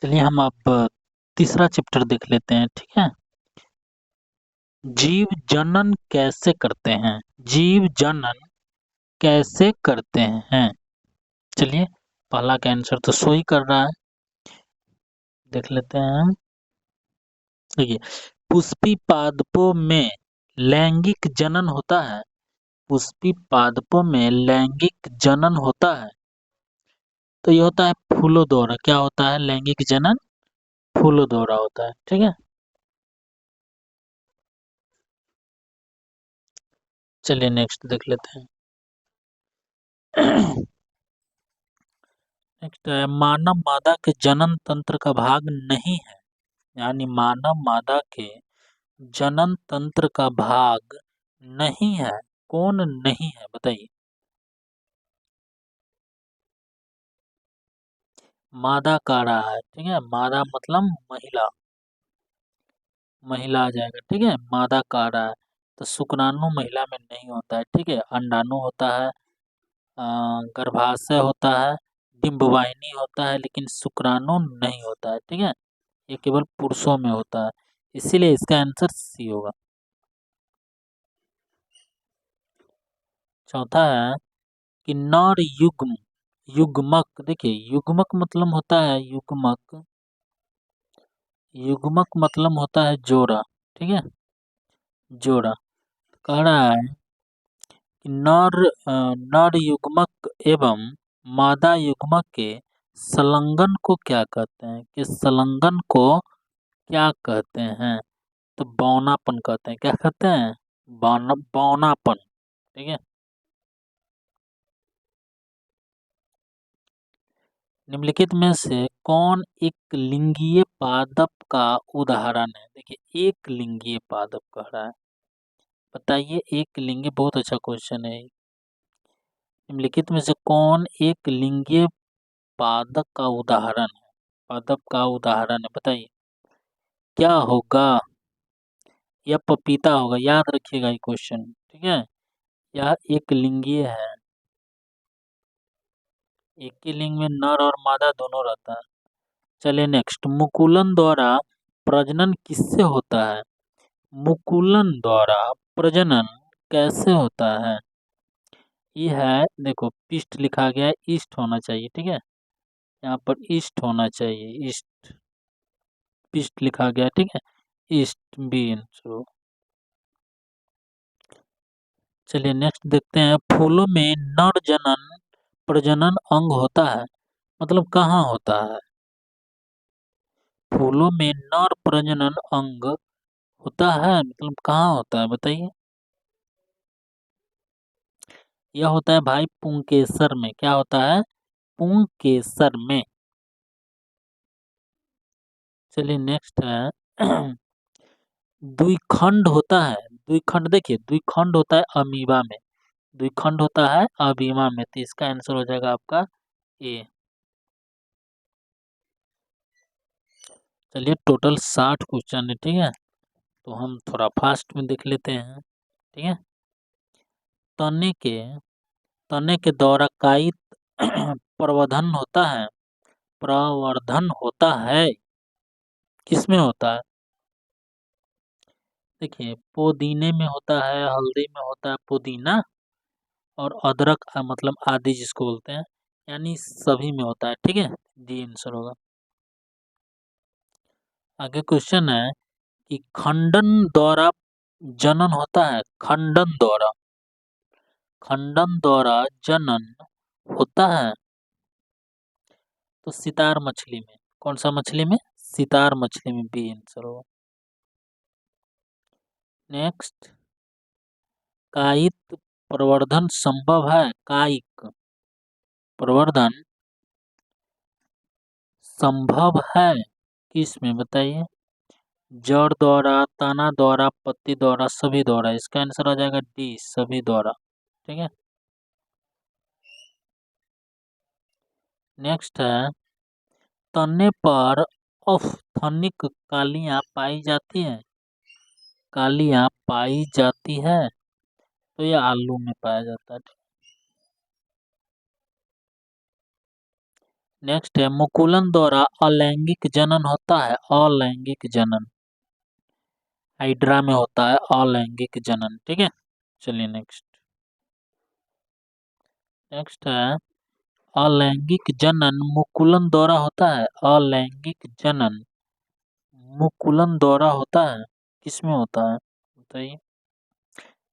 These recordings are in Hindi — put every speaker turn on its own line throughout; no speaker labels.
चलिए हम अब तीसरा चैप्टर देख लेते हैं, ठीक है। जीव जनन कैसे करते हैं? जीव जनन कैसे करते हैं? चलिए, पहला का आंसर तो सो ही कर रहा है। देख लेते हैं। देखिए, पुष्पी पादपों में लैंगिक जनन होता है। पुष्पी पादपों में लैंगिक जनन होता है। तो ये होता है फूलों द्वारा। क्या होता है? लैंगिक जनन फूलों द्वारा होता है, ठीक है। चलिए नेक्स्ट देख लेते हैं। नेक्स्ट है, मानव मादा के जनन तंत्र का भाग नहीं है। यानी मानव मादा के जनन तंत्र का भाग नहीं है। कौन नहीं है बताइए? मादा का रहा है, ठीक है। मादा मतलब महिला, महिला आ जाएगा, ठीक है। मादा का रहा है तो शुक्राणु महिला में नहीं होता है, ठीक है। अंडाणु होता है, गर्भाशय होता है, डिंबवाहिनी होता है, लेकिन शुक्राणु नहीं होता है, ठीक है। ये केवल पुरुषों में होता है, इसीलिए इसका आंसर सी होगा। चौथा है कि नर युग्म युग्मक। देखिए, युग्मक मतलब होता है युग्मक, युग्मक मतलब होता है जोड़ा, ठीक है। जोड़ा। कह रहा है कि नर युग्मक एवं मादा युग्मक के संलग्न को क्या कहते हैं? कि संलग्न को क्या कहते हैं? तो बौनापन कहते हैं। क्या कहते हैं? बौनापन, ठीक है। निम्नलिखित में से कौन एक लिंगीय पादप का उदाहरण है? देखिए, एक लिंगीय पादप कह रहा है। बताइए, एक लिंगीय, बहुत अच्छा क्वेश्चन है। निम्नलिखित में से कौन एक लिंगीय पादप का उदाहरण है? पादप का उदाहरण है, बताइए क्या होगा? यह पपीता होगा। याद रखिएगा ये क्वेश्चन, ठीक है। यह एक लिंगीय है। एक ही लिंग में नर और मादा दोनों रहता है। चलिए नेक्स्ट, मुकुलन द्वारा प्रजनन किससे होता है? मुकुलन द्वारा प्रजनन कैसे होता है? ये है, देखो पिष्ट लिखा गया है, ईस्ट होना चाहिए, ठीक है। यहाँ पर ईस्ट होना चाहिए, ईस्ट। पिष्ट लिखा गया है, ठीक है। ईस्ट बी आंसर। चलिए नेक्स्ट देखते हैं। फूलों में नर जनन प्रजनन अंग होता है, मतलब कहाँ होता है? फूलों में नर प्रजनन अंग होता है, मतलब कहाँ होता है बताइए? यह होता है भाई पुंकेसर में। क्या होता है? पुंकेसर में। चलिए नेक्स्ट है। द्विखंड होता है। द्विखंड, देखिए द्विखंड होता है अमीबा में। द्विखंड होता है अमीबा में, तो इसका आंसर हो जाएगा आपका ए। चलिए, टोटल 60 क्वेश्चन है, ठीक है। तो हम थोड़ा फास्ट में देख लेते हैं, ठीक है। तने के तने के द्वारा कायिक प्रवर्धन होता है। प्रवर्धन होता है, किसमें होता है? देखिए, पुदीने में होता है, हल्दी में होता है पुदीना, और अदरक मतलब आदि जिसको बोलते हैं, यानी सभी में होता है, ठीक है। डी आंसर होगा। आगे क्वेश्चन है कि खंडन द्वारा जनन होता है। खंडन द्वारा, खंडन द्वारा जनन होता है तो सितार मछली में। कौन सा मछली में? सितार मछली में, बी आंसर होगा। नेक्स्ट, कायिक प्रवर्धन संभव है। कायिक प्रवर्धन संभव है किस में बताइए? जड़ द्वारा, तना द्वारा, पत्ती द्वारा, सभी द्वारा। इसका आंसर आ जाएगा डी, सभी द्वारा, ठीक है। नेक्स्ट है, तने पर ऑप्थनिक कालियां पाई जाती हैं। कालियां पाई जाती है तो यह आलू में पाया जाता है। नेक्स्ट है मुकुलन द्वारा अलैंगिक जनन होता है, अलैंगिक जनन। हाइड्रा में होता है अलैंगिक जनन, ठीक है। चलिए नेक्स्ट। नेक्स्ट है अलैंगिक जनन मुकुलन द्वारा होता है, अलैंगिक जनन मुकुलन द्वारा होता है, किसमें होता है बताइए।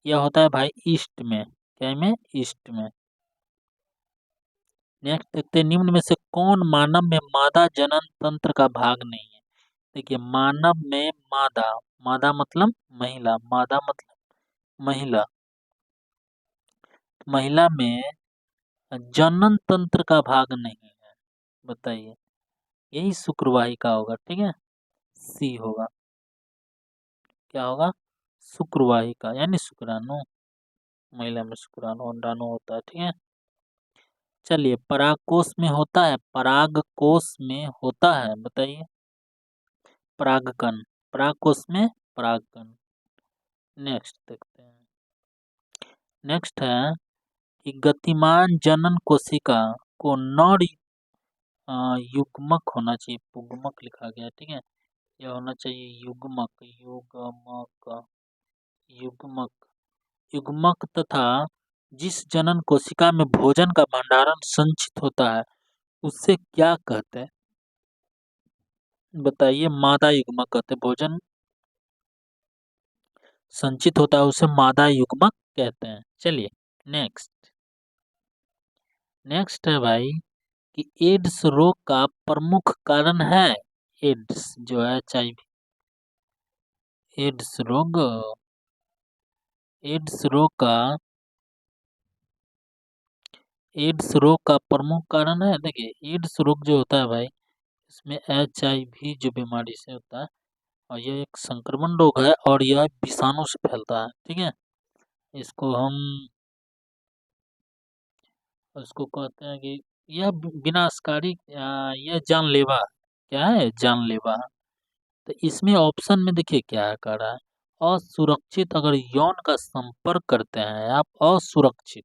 यह होता है भाई ईस्ट में, क्या में, ईस्ट में। नेक्स्ट देखते हैं निम्न में से कौन मानव में मादा जनन तंत्र का भाग नहीं है। देखिए मानव में मादा, मादा मतलब महिला, मादा मतलब महिला, महिला में जनन तंत्र का भाग नहीं है, बताइए। यही शुक्रवाहिका होगा, ठीक है, सी होगा। क्या होगा, शुक्रवाहिका यानी शुक्राणु, महिला में शुक्राणु अंडाणु होता है, ठीक है। चलिए परागकोश में होता है, परागकोश में होता है, बताइए। परागकण, परागकोश में परागकण। नेक्स्ट देखते हैं। नेक्स्ट है कि गतिमान जनन कोशिका को नर युग्मक होना चाहिए, पुग्मक लिखा गया है, ठीक है। यह होना चाहिए युग्मक, युग्मक, युग्मक, युग्मक तथा जिस जनन कोशिका में भोजन का भंडारण संचित होता है उससे क्या कहते हैं, बताइए। मादा युग्मक कहते हैं, भोजन संचित होता है उसे मादा युग्मक कहते हैं। चलिए नेक्स्ट। नेक्स्ट है भाई कि एड्स रोग का प्रमुख कारण है, एड्स जो है HIV, एड्स रोग, एड्स रोग का, एड्स रोग का प्रमुख कारण है। देखिए एड्स रोग जो होता है भाई, इसमें HIV जो बीमारी से होता है, और यह एक संक्रमण रोग है और यह विषाणु से फैलता है, ठीक है। इसको हम, उसको कहते हैं कि यह विनाशकारी, यह जानलेवा, क्या है, जानलेवा। तो इसमें ऑप्शन में देखिए क्या है, कह रहा है असुरक्षित, अगर यौन का संपर्क करते हैं आप असुरक्षित,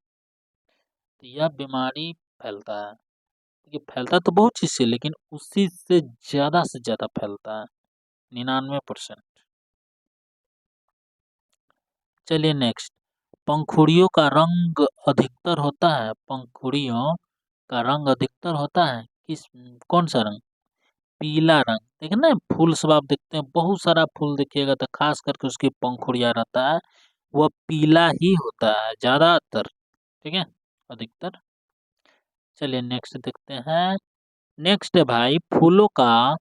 तो यह बीमारी फैलता है। देखिए फैलता तो बहुत चीज से, लेकिन उसी से ज्यादा फैलता है, 99%। चलिए नेक्स्ट। पंखुड़ियों का रंग अधिकतर होता है, पंखुड़ियों का रंग अधिकतर होता है किस, कौन सा रंग, पीला रंग। देखिए ना फूल सब आप देखते हैं, बहुत सारा फूल देखिएगा तो खास करके उसकी पंखुड़ियाँ रहता है वह पीला ही होता है ज्यादातर, ठीक है, अधिकतर। चलिए नेक्स्ट देखते हैं। नेक्स्ट है भाई फूलों का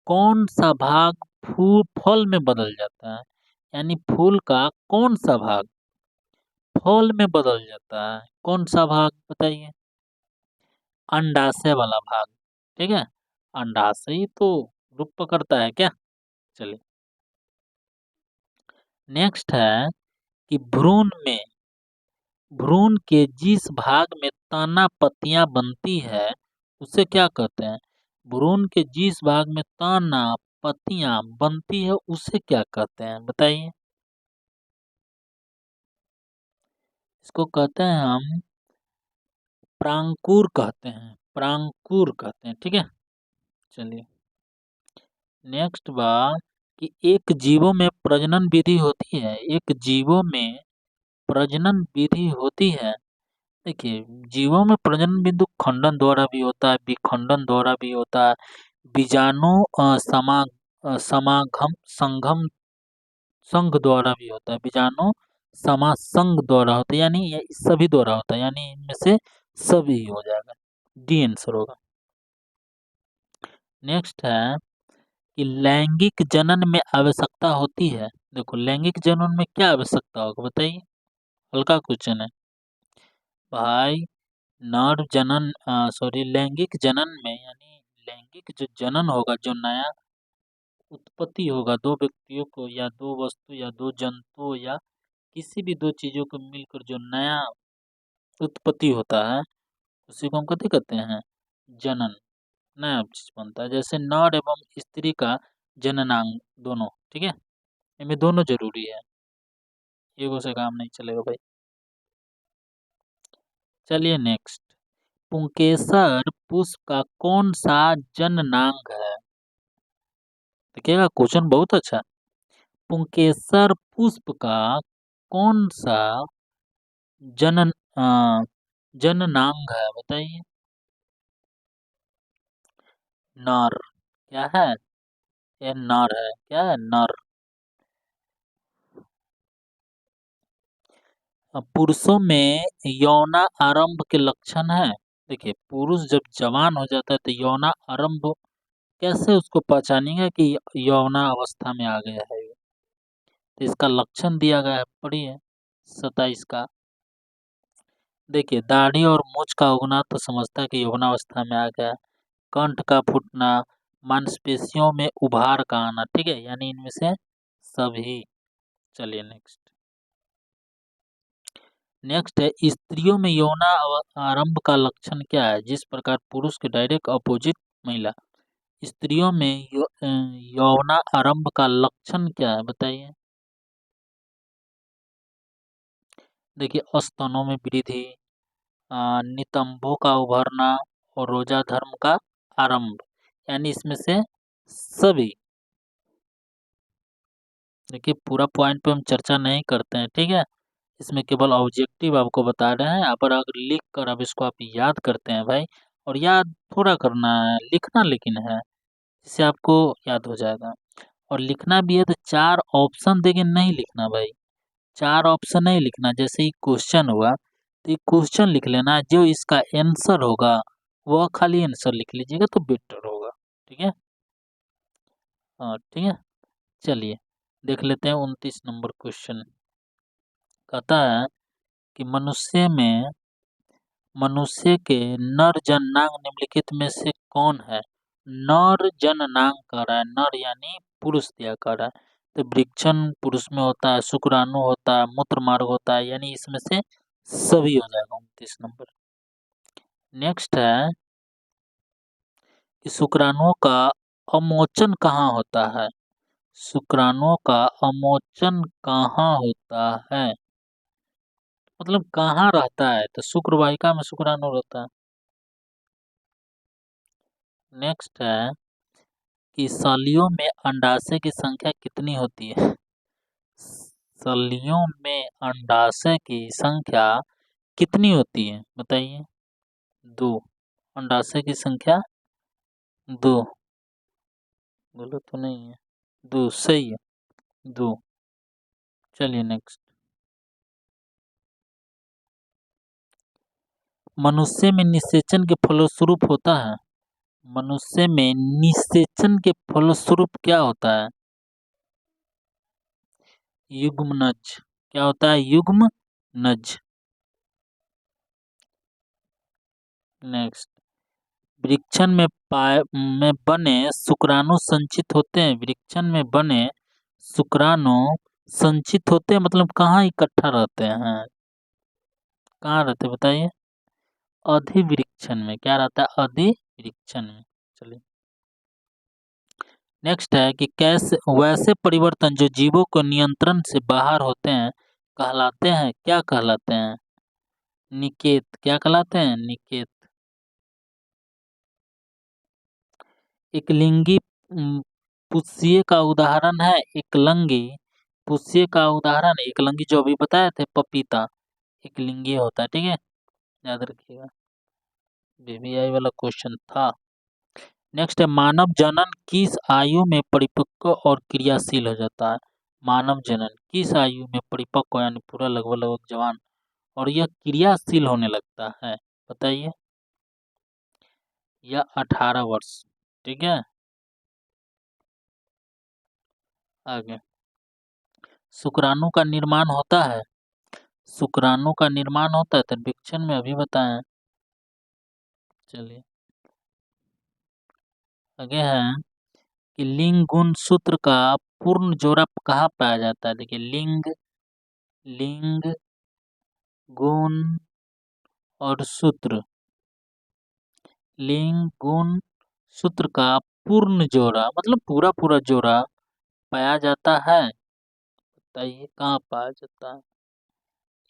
कौन सा भाग फूल फल में बदल जाता है, यानी फूल का कौन सा भाग फल में बदल जाता है, कौन सा भाग बताइए। अंडाशय वाला भाग, ठीक है, अंडाशय ही तो रूप पकड़ता है क्या। चलिए नेक्स्ट है कि भ्रूण में, भ्रूण के जिस भाग में तना पत्तियां बनती है उसे क्या कहते हैं, भ्रूण के जिस भाग में तना पत्तियां बनती है उसे क्या कहते हैं बताइए। इसको कहते हैं हम प्रांकुर कहते हैं, प्रांकुर कहते हैं, ठीक है। चलिए नेक्स्ट बा कि एक जीवों में प्रजनन विधि होती है, एक जीवों में प्रजनन विधि होती है। देखिए जीवों में प्रजनन बिंदु खंडन द्वारा भी होता है, विखंडन द्वारा भी होता है, बीजाणु समागम संगम संघ द्वारा भी होता है, बीजाणु समासंग द्वारा होता है, यानी ये सभी द्वारा होता है, यानी इनमें से सभी हो जाएगा, डी आंसर होगा। नेक्स्ट है कि लैंगिक जनन में आवश्यकता होती है। देखो लैंगिक जनन में क्या आवश्यकता होगा बताइए, हल्का क्वेश्चन है भाई। नर जनन, सॉरी लैंगिक जनन में, यानी लैंगिक जो जनन होगा, जो नया उत्पत्ति होगा दो व्यक्तियों को या दो वस्तु या दो जंतु या किसी भी दो चीजों को मिलकर जो नया उत्पत्ति होता है उसी को हम कथी कहते हैं, जनन, नया चीज बनता है। जैसे नर एवं स्त्री का जननांग दोनों, ठीक है, इनमें दोनों जरूरी है, एगो से काम नहीं चलेगा भाई। चलिए नेक्स्ट। पुंकेसर पुष्प का कौन सा जननांग है? देखिएगा क्वेश्चन बहुत अच्छा। पुंकेसर पुष्प का कौन सा जन जननांग है बताइए। नर। क्या है? ये नर है। क्या है? नर। पुरुषों में यौना आरंभ के लक्षण है। देखिए पुरुष जब जवान हो जाता है तो यौना आरंभ कैसे उसको पहचानेंगे कि यौना अवस्था में आ गया है। तो इसका लक्षण दिया गया है, पढ़िए 27 का। देखिए दाढ़ी और मूछ का उगना तो समझता है कि यौवनावस्था में आ गया। कंठ का फूटना, मांसपेशियों में उभार का आना, ठीक है, यानी इनमें से सभी। चलिए नेक्स्ट। नेक्स्ट है स्त्रियों में यौना आरंभ का लक्षण क्या है? जिस प्रकार पुरुष के डायरेक्ट अपोजिट महिला। स्त्रियों में यौना आरंभ का लक्षण क्या है बताइए। देखिए स्तनों में वृद्धि, नितंबों का उभरना और रोजा धर्म का आरंभ, यानी इसमें से सभी। देखिए पूरा पॉइंट पे हम चर्चा नहीं करते हैं, ठीक है, इसमें केवल ऑब्जेक्टिव आपको बता रहे हैं। पर अगर लिख कर अब इसको आप याद करते हैं भाई, और याद थोड़ा करना है, लिखना लेकिन है, इससे आपको याद हो जाएगा। और लिखना भी है तो 4 ऑप्शन देके नहीं लिखना भाई, 4 ऑप्शन नहीं लिखना। जैसे ही क्वेश्चन हुआ तो ये क्वेश्चन लिख लेना, जो इसका आंसर होगा वह खाली आंसर लिख लीजिएगा तो बेटर होगा, ठीक है। हाँ ठीक है। चलिए देख लेते हैं 29 नंबर क्वेश्चन। कहता है कि मनुष्य के नर जननांग निम्नलिखित में से कौन है? नर जननांग कह रहा है, नर यानी पुरुष दिया कर रहा है। तो वृक्षण पुरुष में होता है, शुक्राणु होता है, मूत्र मार्ग होता है, यानी इसमें से सभी हो जाएगा 29 नंबर। नेक्स्ट है कि शुक्राणुओं का अमोचन कहाँ होता है? शुक्राणुओं का अमोचन कहाँ होता है, मतलब कहाँ रहता है? तो शुक्र वाहिका में शुक्राणु रहता है। नेक्स्ट है कि सलियों में अंडाशय की संख्या कितनी होती है? सलियों में अंडाशय की संख्या कितनी होती है बताइए। 2। अंडाशय की संख्या 2। बोलो तो नहीं है। 2 सही है, 2। चलिए नेक्स्ट। मनुष्य में निषेचन के फलस्वरूप होता है। मनुष्य में निषेचन के फलस्वरूप क्या होता है? युग्मनज। क्या होता है? युग्मनज। नेक्स्ट। वृक्षण में बने शुक्राणु संचित होते हैं। वृक्षण में बने शुक्राणु संचित होते हैं मतलब कहाँ इकट्ठा रहते हैं? कहाँ रहते हैं बताइए। अधिवृक्षण में। क्या रहता है? अधिवृक्षण में। चलिए नेक्स्ट है कि कैसे वैसे परिवर्तन जो जीवों को नियंत्रण से बाहर होते हैं कहलाते हैं, क्या कहलाते हैं? निकेत। क्या कहलाते हैं? निकेत। एकलिंगी पुष्य का उदाहरण है एकलिंगी। पुष्य का उदाहरण एकलिंगी जो अभी बताए थे पपीता, एकलिंगी होता है, ठीक है, याद रखिएगा, बीबीआई वाला क्वेश्चन था। नेक्स्ट है मानव जनन किस आयु में परिपक्व और क्रियाशील हो जाता है? मानव जनन किस आयु में परिपक्व यानी पूरा लगभग लगभग जवान और यह क्रियाशील होने लगता है बताइए। यह 18 वर्ष, ठीक है। आगे शुक्राणु का निर्माण होता है। शुक्राणु का निर्माण होता है तो वृक्षण में अभी बताएं। चलिए आगे है कि लिंग गुण सूत्र का पूर्ण जोड़ा कहाँ पाया जाता है? देखिए लिंग गुण और सूत्र, लिंग गुण सूत्र का पूर्ण जोड़ा मतलब पूरा पूरा जोड़ा पाया जाता है। बताइए कहाँ पाया जाता है?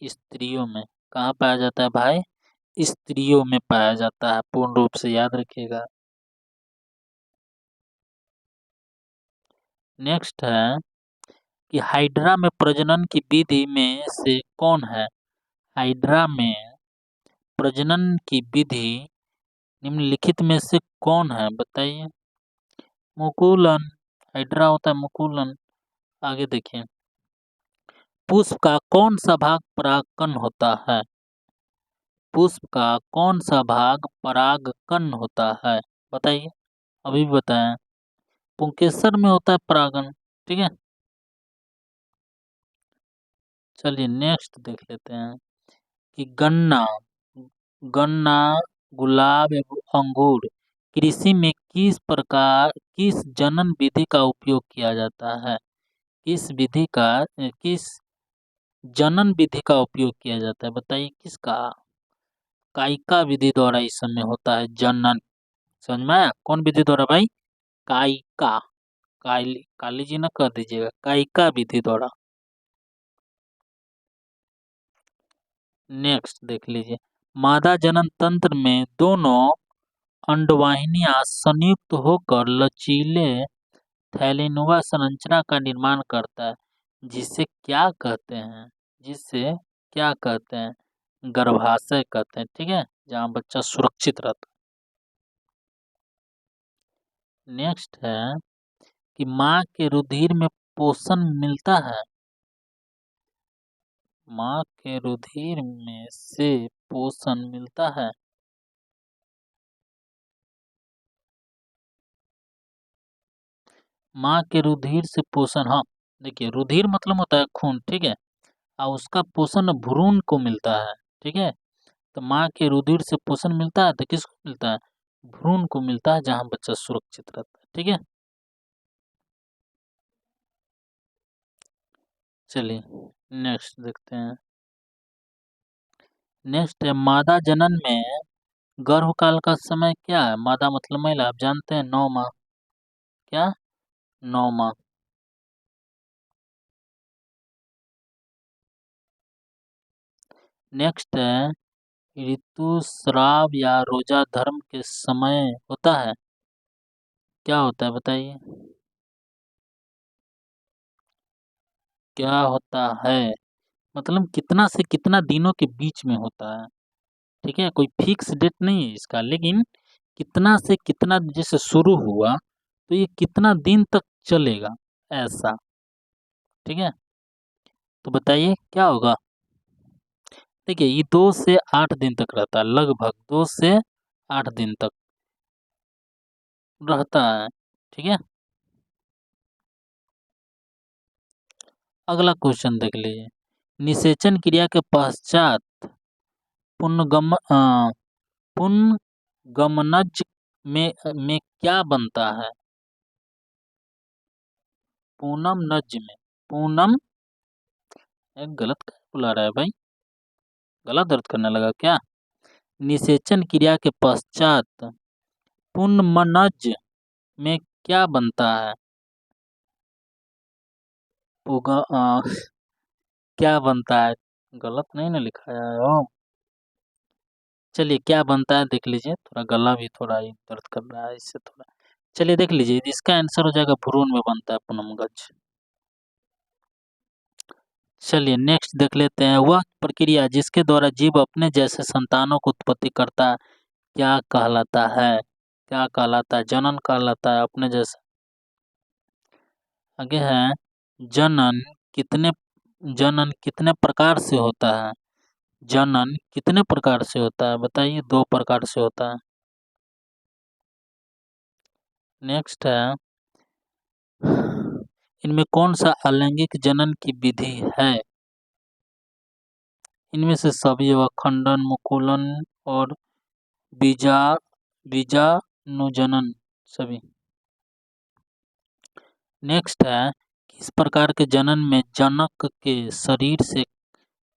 स्त्रियों में। कहाँ पाया जाता है भाई? स्त्रियों में पाया जाता है, पूर्ण रूप से याद रखिएगा। नेक्स्ट है कि हाइड्रा में प्रजनन की विधि में से कौन है? हाइड्रा में प्रजनन की विधि निम्नलिखित में से कौन है, बताइए। मुकुलन, हाइड्रा होता है मुकुलन। आगे देखिए, पुष्प का कौन सा भाग परागकण होता है? पुष्प का कौन सा भाग परागकण होता है, बताइए। अभी भी बताएं। पुंकेसर में होता है परागन, ठीक है। चलिए नेक्स्ट देख लेते हैं कि गन्ना, गन्ना, गुलाब एवं अंगूर कृषि में किस जनन विधि का उपयोग किया जाता है? किस जनन विधि का उपयोग किया जाता है, बताइए किसका? कायिका विधि द्वारा इस समय होता है जनन। समझ में आया? कौन विधि द्वारा भाई? कायिका, काली जी न कर दीजिएगा, कायिका विधि द्वारा। नेक्स्ट देख लीजिए, मादा जनन तंत्र में दोनों अंडवाहिनियां संयुक्त होकर लचीले थैलीनुमा संरचना का निर्माण करता है, जिसे क्या कहते हैं? जिसे क्या कहते हैं? गर्भाशय कहते हैं, ठीक है, जहाँ बच्चा सुरक्षित रहता है। नेक्स्ट है कि माँ के रुधिर में पोषण मिलता है। माँ के रुधिर में से पोषण मिलता है। माँ के रुधिर से पोषण, हाँ देखिए, रुधिर मतलब होता है खून, ठीक है, और उसका पोषण भ्रूण को मिलता है, ठीक है। तो माँ के रुधिर से पोषण मिलता है तो किसको मिलता है? भ्रूण को मिलता है, जहाँ बच्चा सुरक्षित रहता है, ठीक है। चलिए नेक्स्ट देखते हैं। नेक्स्ट है मादा जनन में गर्भकाल का समय क्या है? मादा मतलब महिला, आप जानते हैं 9 माह। क्या? 9 माह। नेक्स्ट है ऋतुस्राव या रोजा धर्म के समय होता है, क्या होता है बताइए? क्या होता है मतलब कितना से कितना दिनों के बीच में होता है, ठीक है, कोई फिक्स डेट नहीं है इसका, लेकिन कितना से कितना जैसे शुरू हुआ तो ये कितना दिन तक चलेगा, ऐसा, ठीक है। तो बताइए क्या होगा? देखिए ये 2 से 8 दिन तक रहता है, लगभग 2 से 8 दिन तक रहता है, ठीक है। अगला क्वेश्चन देख लीजिए, निषेचन क्रिया के पश्चात पुंगमनज में क्या बनता है? पूनम नज में, पूनम, एक गलत क्या बुला रहा है भाई? गला दर्द करने लगा क्या? निषेचन क्रिया के पश्चात पुनमनज में क्या बनता है? उगा क्या बनता है? गलत नहीं ना लिखा है हो। चलिए क्या बनता है देख लीजिए, थोड़ा गला भी थोड़ा ही दर्द कर रहा है इससे थोड़ा। चलिए देख लीजिए, इसका आंसर हो जाएगा भ्रूण में बनता है पुनमगज। चलिए नेक्स्ट देख लेते हैं, वह प्रक्रिया जिसके द्वारा जीव अपने जैसे संतानों को उत्पत्ति करता है क्या कहलाता है? क्या कहलाता है? जनन कहलाता है, अपने जैसे। आगे है, जनन कितने जनन कितने प्रकार से होता है? जनन कितने प्रकार से होता है, बताइए। 2 प्रकार से होता है। नेक्स्ट है, इनमें कौन सा अलैंगिक जनन की विधि है? इनमें से सभी होगा, खंडन, मुकुलन और बीजा बीजाणुजनन, सभी। नेक्स्ट है, किस प्रकार के जनन में जनक के शरीर से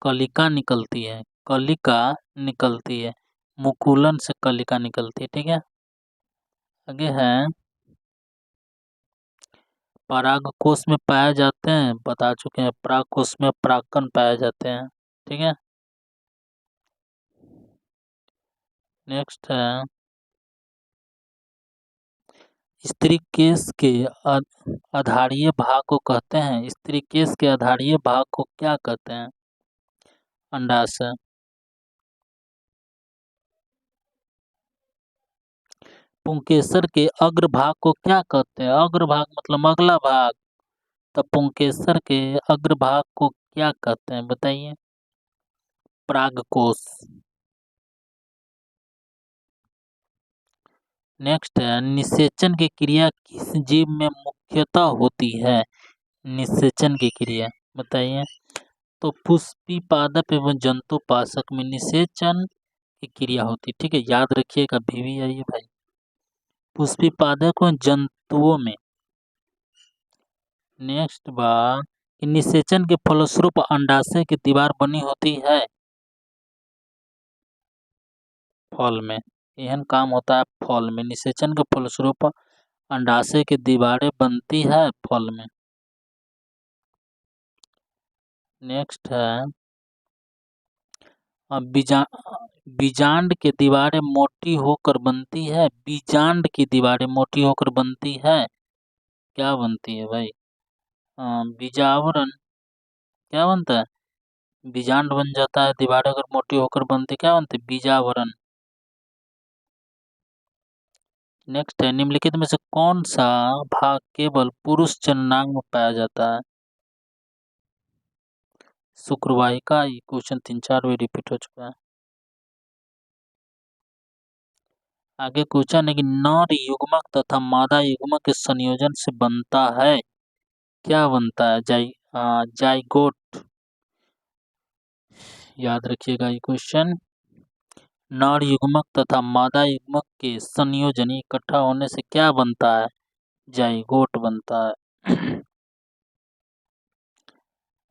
कलिका निकलती है? कलिका निकलती है, मुकुलन से कलिका निकलती है, ठीक है। आगे है, परागकोश में पाए जाते हैं, बता चुके हैं, परागकोश में परागकण पाए जाते हैं, ठीक है। नेक्स्ट है स्त्री केस के आधारीय भाग को कहते हैं। स्त्री केस के आधारीय भाग को क्या कहते हैं? अंडाशय। पुंकेसर के अग्रभाग को क्या कहते हैं? अग्रभाग मतलब अगला भाग। तो पुंकेसर के अग्रभाग को क्या कहते हैं बताइए? परागकोश। नेक्स्ट है निषेचन की क्रिया किस जीव में मुख्यतः होती है? निषेचन की क्रिया बताइए। तो पुष्पी पादप एवं जंतुपाशक में निषेचन की क्रिया होती है। ठीक है, याद रखिएगा, भी आइए भाई। पुष्पी पादप एवं जंतुओं में। नेक्स्ट बार निषेचन के फलस्वरूप अंडाशय की दीवार बनी होती है। फल में यह काम होता है। फल में निषेचन के फलस्वरूप अंडाशय की दीवारें बनती है फल में। नेक्स्ट है बीजांड की दीवारें मोटी होकर बनती है। बीजांड की दीवारें मोटी होकर बनती है। क्या बनती है भाई? बीजावरण। क्या बनता है? बीजांड बन जाता है, दीवारें अगर मोटी होकर बनती क्या बनती है? बीजावरण। नेक्स्ट है निम्नलिखित में से कौन सा भाग केवल पुरुष जननांग में पाया जाता है? शुक्रवाहिका। ये क्वेश्चन 3-4 बार रिपीट हो चुका है। आगे क्वेश्चन है कि नर युग्मक तथा मादा युग्मक के संयोजन से बनता है। क्या बनता है? जाइगोट। याद रखिएगा ये क्वेश्चन। नर युग्मक तथा मादा युग्मक के संयोजन इकट्ठा होने से क्या बनता है? जाइगोट बनता है।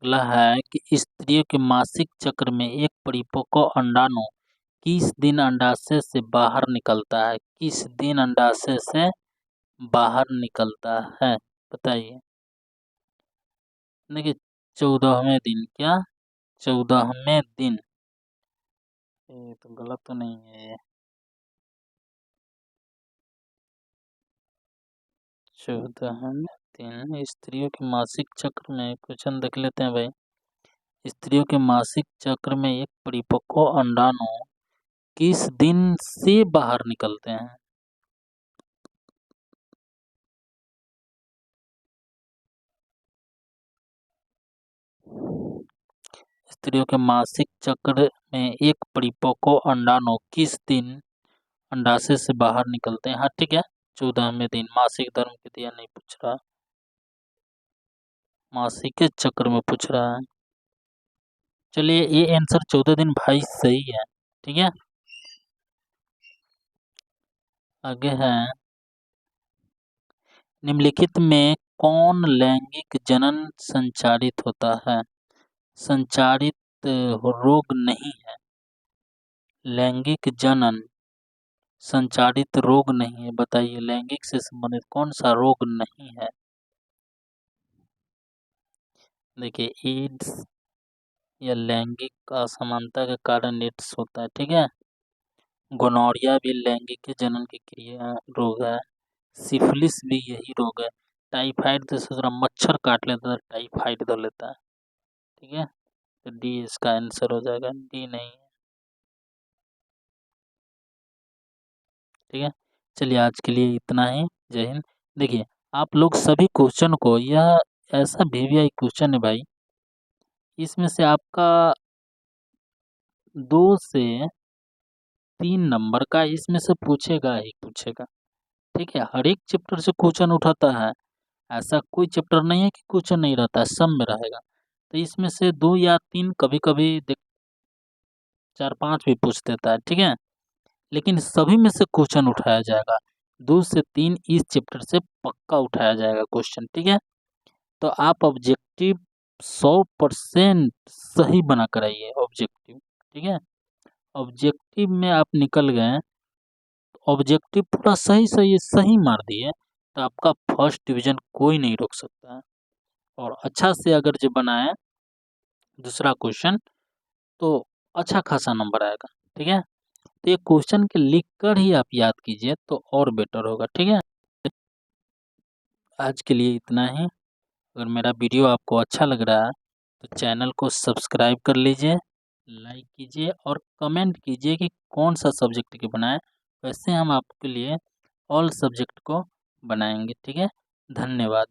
अगला है कि स्त्रियों के मासिक चक्र में एक परिपक्व अंडाणु किस दिन अंडाशय से बाहर निकलता है? किस दिन अंडाशय से बाहर निकलता है बताइए? देखिए 14वें दिन। क्या 14वें दिन? ये तो गलत तो नहीं है ये। 14वें दिन स्त्रियों के मासिक चक्र में क्वेश्चन देख लेते हैं भाई। स्त्रियों के मासिक चक्र में एक परिपक्व अंडाणु किस दिन से बाहर निकलते हैं? स्त्रियों के मासिक चक्र में एक परिपक्व अंडाणु किस दिन अंडाशय से बाहर निकलते हैं? हाँ ठीक है, 14वें दिन। मासिक धर्म की दिया नहीं पूछ रहा, मासिक के चक्र में पूछ रहा है। चलिए ये आंसर 14 दिन भाई सही है। ठीक है, आगे है निम्नलिखित में कौन लैंगिक जनन संचारित होता है? संचारित रोग नहीं है। लैंगिक जनन संचारित रोग नहीं है। बताइए लैंगिक से संबंधित कौन सा रोग नहीं है? देखिए एड्स या लैंगिक असमानता के कारण एड्स होता है। ठीक है, गोनोरिया भी लैंगिक जनन की क्रिया रोग है। सिफिलिस भी यही रोग है। टाइफाइड तो दूसरा मच्छर काट लेता है, टाइफाइड धो लेता है। ठीक है, तो डी इसका आंसर हो जाएगा, डी नहीं है। ठीक है, चलिए आज के लिए इतना ही। जय हिंद। देखिए आप लोग सभी क्वेश्चन को, यह ऐसा वीवीआई क्वेश्चन है भाई, इसमें से आपका 2 से 3 नंबर का इसमें से पूछेगा ही पूछेगा। ठीक है, हर एक चैप्टर से क्वेश्चन उठाता है। ऐसा कोई चैप्टर नहीं है कि क्वेश्चन नहीं रहता है, सब में रहेगा। तो इसमें से 2 या 3, कभी कभी 4-5 भी पूछ देता है। ठीक है, लेकिन सभी में से क्वेश्चन उठाया जाएगा। 2 से 3 इस चैप्टर से पक्का उठाया जाएगा क्वेश्चन। ठीक है, तो आप ऑब्जेक्टिव 100% सही बना कर आइए ऑब्जेक्टिव। ठीक है, ऑब्जेक्टिव में आप निकल गए, ऑब्जेक्टिव पूरा सही सही सही मार दिए, तो आपका फर्स्ट डिवीजन कोई नहीं रोक सकता है। और अच्छा से अगर जो बनाए दूसरा क्वेश्चन, तो अच्छा खासा नंबर आएगा। ठीक है, तो ये क्वेश्चन के लिख कर ही आप याद कीजिए तो और बेटर होगा, ठीक है। आज के लिए इतना ही। अगर मेरा वीडियो आपको अच्छा लग रहा है तो चैनल को सब्सक्राइब कर लीजिए, लाइक कीजिए और कमेंट कीजिए कि कौन सा सब्जेक्ट के बनाएं। वैसे हम आपके लिए ऑल सब्जेक्ट को बनाएंगे, ठीक है। धन्यवाद।